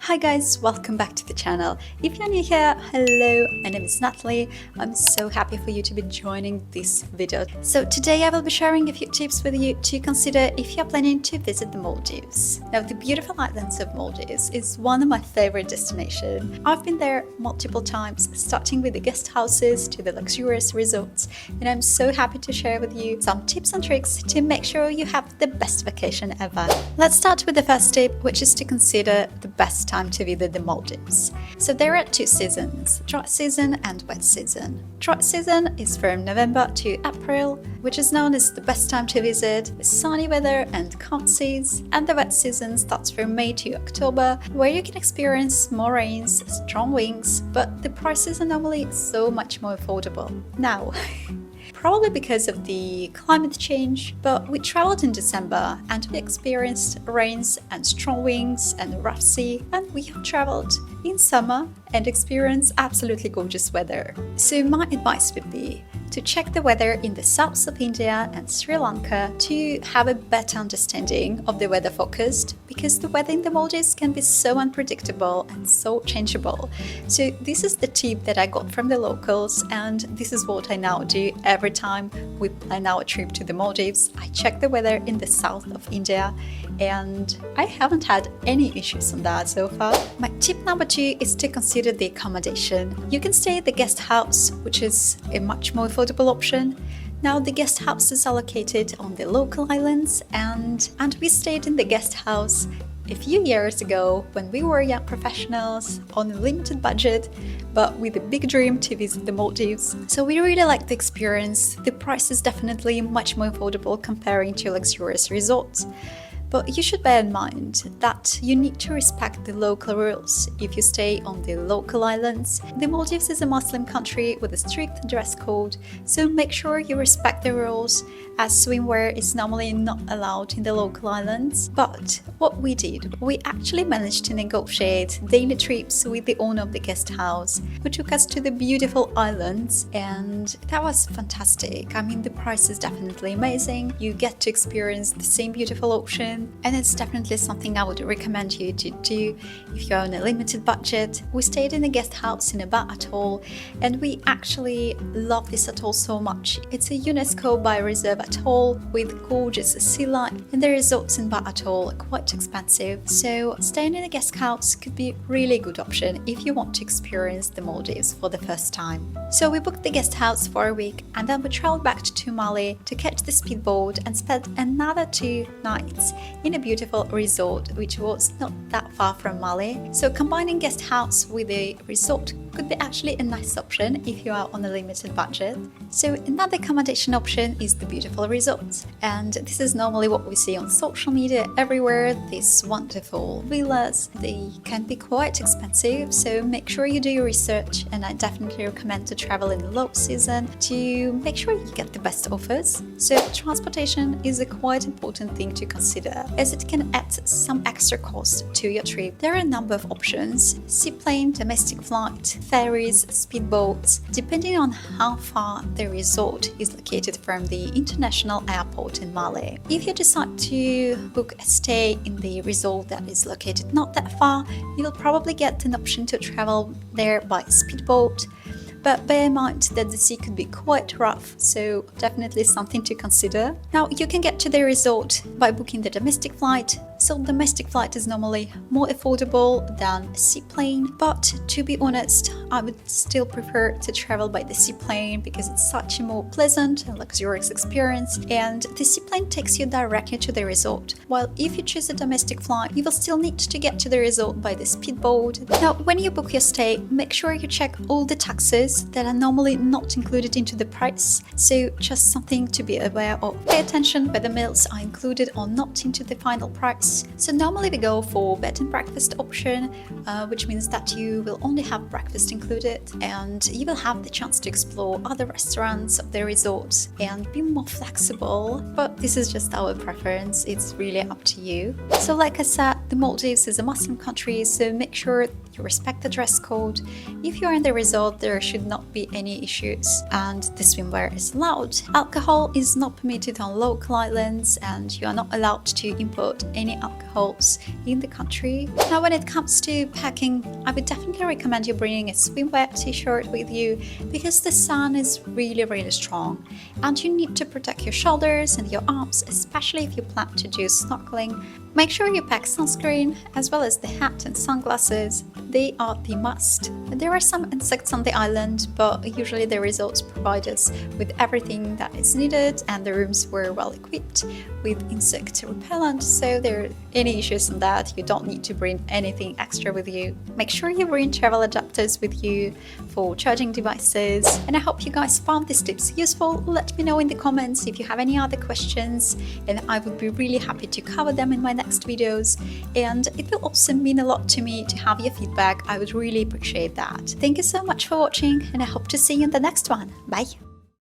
Hi guys, welcome back to the channel. If you're new here, hello, my name is Natalie. I'm so happy for you to be joining this video. So today I will be sharing a few tips with you to consider if you're planning to visit the Maldives. Now the beautiful islands of Maldives is one of my favorite destinations. I've been there multiple times, starting with the guest houses to the luxurious resorts, and I'm so happy to share with you some tips and tricks to make sure you have the best vacation ever. Let's start with the first tip, which is to consider the best time to visit the Maldives. So there are two seasons, dry season and wet season. Dry season is from November to April, which is known as the best time to visit, with sunny weather and calm seas, and the wet season starts from May to October, where you can experience more rains, strong winds, but the prices are normally so much more affordable. Now, probably because of the climate change, but we traveled in December and we experienced rains and strong winds and rough sea, and we have traveled in summer and experienced absolutely gorgeous weather. So my advice would be to check the weather in the south of India and Sri Lanka to have a better understanding of the weather forecast, because the weather in the Maldives can be so unpredictable and so changeable. So this is the tip that I got from the locals, and this is what I now do every time we plan our trip to the Maldives. I check the weather in the south of India, and I haven't had any issues on that so far. My tip number 2 is to consider the accommodation. You can stay at the guest house, which is a much more affordable option. Now the guest houses are located on the local islands, and we stayed in the guest house a few years ago when we were young professionals on a limited budget, but with a big dream to visit the Maldives. So we really liked the experience. The price is definitely much more affordable comparing to luxurious resorts. But you should bear in mind that you need to respect the local rules if you stay on the local islands. The Maldives is a Muslim country with a strict dress code, so make sure you respect the rules, as swimwear is normally not allowed in the local islands. But what we did, we actually managed to negotiate daily trips with the owner of the guest house, who took us to the beautiful islands, and that was fantastic. I mean, the price is definitely amazing. You get to experience the same beautiful ocean, and it's definitely something I would recommend you to do if you're on a limited budget. We stayed in a guest house in a Ba atoll, and we actually love this atoll so much. It's a UNESCO bioreserve atoll with gorgeous sea life, and the resorts in Ba atoll are quite expensive, so staying in a guest house could be a really good option if you want to experience the Maldives for the first time. So we booked the guest house for a week, and then we traveled back to Mali to catch the speedboat and spent another 2 nights in a beautiful resort which was not that far from Mali. So combining guest house with a resort could be actually a nice option if you are on a limited budget. So another accommodation option is the beautiful resorts, and this is normally what we see on social media everywhere. These wonderful villas, they can be quite expensive, so make sure you do your research, and I definitely recommend to travel in the low season to make sure you get the best offers. So transportation is a quite important thing to consider, as it can add some extra cost to your trip. There are a number of options: seaplane, domestic flight, ferries, speedboats, depending on how far the resort is located from the international airport in Mali. If you decide to book a stay in the resort that is located not that far, you will probably get an option to travel there by speedboat. But bear in mind that the sea could be quite rough, so definitely something to consider. Now you can get to the resort by booking the domestic flight. So domestic flight is normally more affordable than a seaplane, but to be honest, I would still prefer to travel by the seaplane because it's such a more pleasant and luxurious experience, and the seaplane takes you directly to the resort. While if you choose a domestic flight, you will still need to get to the resort by the speedboat. Now when you book your stay, make sure you check all the taxes that are normally not included into the price, so just something to be aware of. Pay attention whether meals are included or not into the final price. So normally we go for bed and breakfast option, which means that you will only have breakfast included, and you will have the chance to explore other restaurants of the resorts and be more flexible, but this is just our preference, it's really up to you. So like I said, The Maldives is a Muslim country, so make sure you respect the dress code. If you're in the resort, there should not be any issues, and the swimwear is allowed. Alcohol is not permitted on local islands, and you are not allowed to import any alcohols in the country. Now, when it comes to packing, I would definitely recommend you bringing a swimwear t-shirt with you because the sun is really strong, and you need to protect your shoulders and your arms, especially if you plan to do snorkeling. Make sure you pack sunscreen as well as the hat and sunglasses. They are the must. There are some insects on the island, but usually the resorts provide us with everything that is needed, and the rooms were well equipped with insect repellent, so there are any issues on that, you don't need to bring anything extra with you. Make sure you bring travel adapters with you for charging devices, and I hope you guys found these tips useful. Let me know in the comments if you have any other questions, and I would be really happy to cover them in my next videos. And it will also mean a lot to me to have your feedback. I would really appreciate that. Thank you so much for watching, and I hope to see you in the next one. Bye!